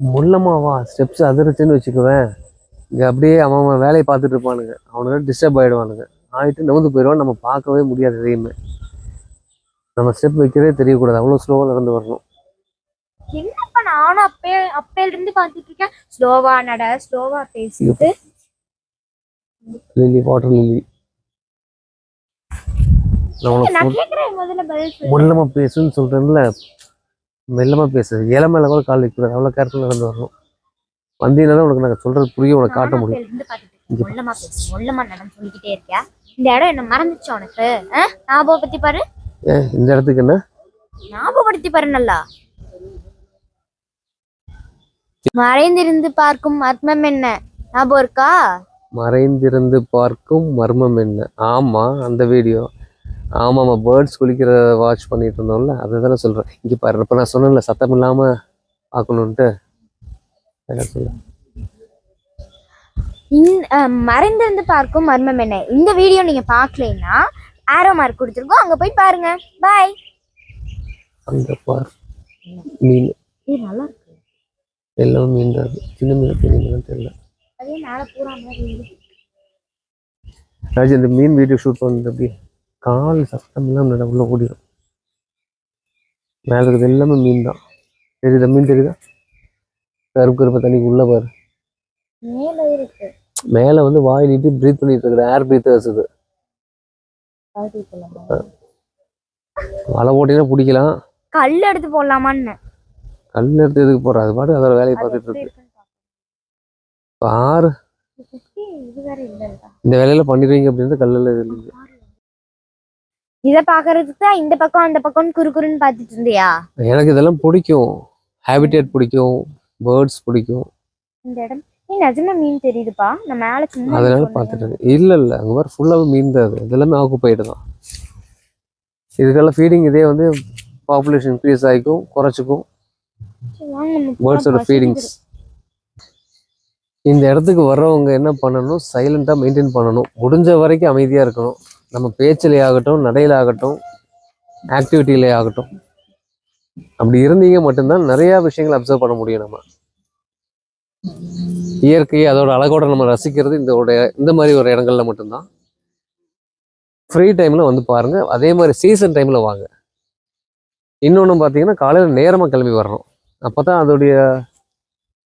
முள்ளமாவா steps அதிர்ச்சுன்னு வச்சுக்குவேன். இங்கே அப்படியே அவன் வேலையை பார்த்துட்டு இருப்பானுங்க. அவனுங்க டிஸ்டர்ப் ஆகிடுவானுங்க. ஆகிட்டு நவுந்து போயிடுவான். நம்ம பார்க்கவே முடியாது எதையுமே. நம்ம ஸ்டெப் வைக்கிறதே தெரியக்கூடாது. அவ்வளோ ஸ்லோவாக நடந்து வரணும். என்னப்பா நானும் அப்பையில இருந்து பார்த்துட்டு இருக்கேன். ஸ்லோவா நட, ஸ்லோவா பேசிட்டு. Lily, water lily. முள்ளமா பேசுன்னு சொல்றேன்ல, மெல்லமா பேசு. இலை மேல கூட கால் வைக்கூடாது. அவ்வளோ கேர்ஃபுல்லாக நடந்து வரணும். வந்தீங்கன்னா உனக்கு நாங்கள் சொல்றது புரிய, உனக்கு காட்ட முடியும். முள்ளமா நடந்து சொல்லிக்கிட்டே இருக்கியா? இந்த இடம் என்ன மறந்துச்சு உனக்கு? ஞாபகப்படுத்தி பாரு. இந்த இடத்துக்கு என்ன ஞாபகப்படுத்தி பாரு. நல்லா மறைந்திருந்து பார்க்கும் மர்மம் என்ன ஞாபகம் இருக்கா? மறைந்திருந்து பார்க்கும் மர்மம் என்ன? ஆமா, அந்த வீடியோ. ஆமாம்மா, பேர்ட்ஸ் குளிக்கிற வாட்ச் பண்ணிட்டு இருந்தோம்ல, அதை தானே சொல்கிறேன். இங்கே பாரு, இப்போ நான் சொன்னேன்ல சத்தம் இல்லாமல் பார்க்கணுன்ட்டு. மறைந்திருந்து பார்க்கும் மர்மம் என்ன இந்த வீடியோ நீங்க பார்க்கலைன்னா ஆரோ மார்க் கொடுத்துருக்கோம், அங்கே போய் பாருங்க. பாய். அங்கே பார், மீன் நல்லா இருக்கு. எல்லாம் மீன் தான். சின்ன மீன் பெரிய மீன் தெரியல. அதே மேலே பூரா ராஜ், இந்த மீன் வீடியோ ஷூட் பண்ணுறது அப்படி கால் சத்தம் இல்லாமல் நட உள்ள ஓடிடும். மேலே இருக்கிறது எல்லாமே மீன் தான். தெரியுதா? மீன் தெரியுதா? கருப்பு கருப்பை தண்ணிக்கு உள்ள பாரு. மேலே வந்து வாய் நீட்டி ப்ரீத் பண்ணிட்டு இருக்கிற ஏர் பிரீத்தர்ஸ் இது. வலை போட்டீங்கன்னா பிடிக்கலாம். கல் எடுத்து போடலாமான்னு. கல் எடுத்து எதுக்கு போடுற? அது பாட்டு அதோட வேலையை பார்த்துட்டு இருக்கு. பாரு, இந்த வேலையில பண்ணிடுவீங்க அப்படின்னு கல்லில் இல்லைங்க. இதை பாக்குறதுக்கு தான் இந்த பக்கம் அந்த பக்கம் குறுக்குறுன்னு பார்த்துட்டு இருந்தியா? எனக்கு இதெல்லாம் பிடிக்கும். ஹேபிடேட் பிடிக்கும், பேர்ட்ஸ் பிடிக்கும். இந்த இடம் நிஜமா மீன் தெரியுதுப்பா. நான் மேல சும்மா அதனால பார்த்துட்டு இல்ல அங்க மாதிரி ஃபுல்லாவே மீன் தான். அது இதெல்லாமே ஆக்குப்பைடு தான். இதுக்கெல்லாம் ஃபீடிங் இதே வந்து பாப்புலேஷன் இன்க்ரீஸ் ஆகிக்கும், குறைச்சிக்கும். பேர்ட்ஸோட ஃபீடிங்ஸ். இந்த இடத்துக்கு வர்றவங்க என்ன பண்ணணும்? சைலண்டா மெயின்டைன் பண்ணணும். முடிஞ்ச வரைக்கும் அமைதியா இருக்கணும். நம்ம பேச்சிலே ஆகட்டும், நடையில ஆகட்டும், ஆக்டிவிட்டியிலே ஆகட்டும். அப்படி இருந்தீங்க மட்டும்தான் நிறைய விஷயங்களை அப்சர்வ் பண்ண முடியும். நம்ம இயற்கையை அதோட அழகோட நம்ம ரசிக்கிறது இந்த மாதிரி ஒரு இடங்கள்ல மட்டும்தான். ஃப்ரீ டைம்ல வந்து பாருங்க. அதே மாதிரி சீசன் டைம்ல வாங்க. இன்னொன்று பார்த்தீங்கன்னா, காலையில் நேரமாக கிளம்பி வரணும். அப்போதான் அதோடைய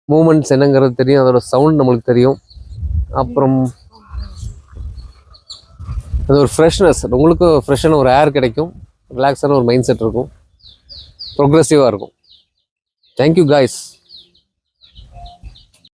மூமெண்ட்ஸ் என்னங்கிறது தெரியும், அதோட சவுண்ட் நம்மளுக்கு தெரியும். அப்புறம் அது ஒரு ஃப்ரெஷ்னஸ், உங்களுக்கு ஃப்ரெஷ்ஷான ஒரு ஏர் கிடைக்கும், ரிலாக்ஸான ஒரு மைண்ட் செட் இருக்கும், ப்ரோக்ரெசிவாக இருக்கும். Thank you guys.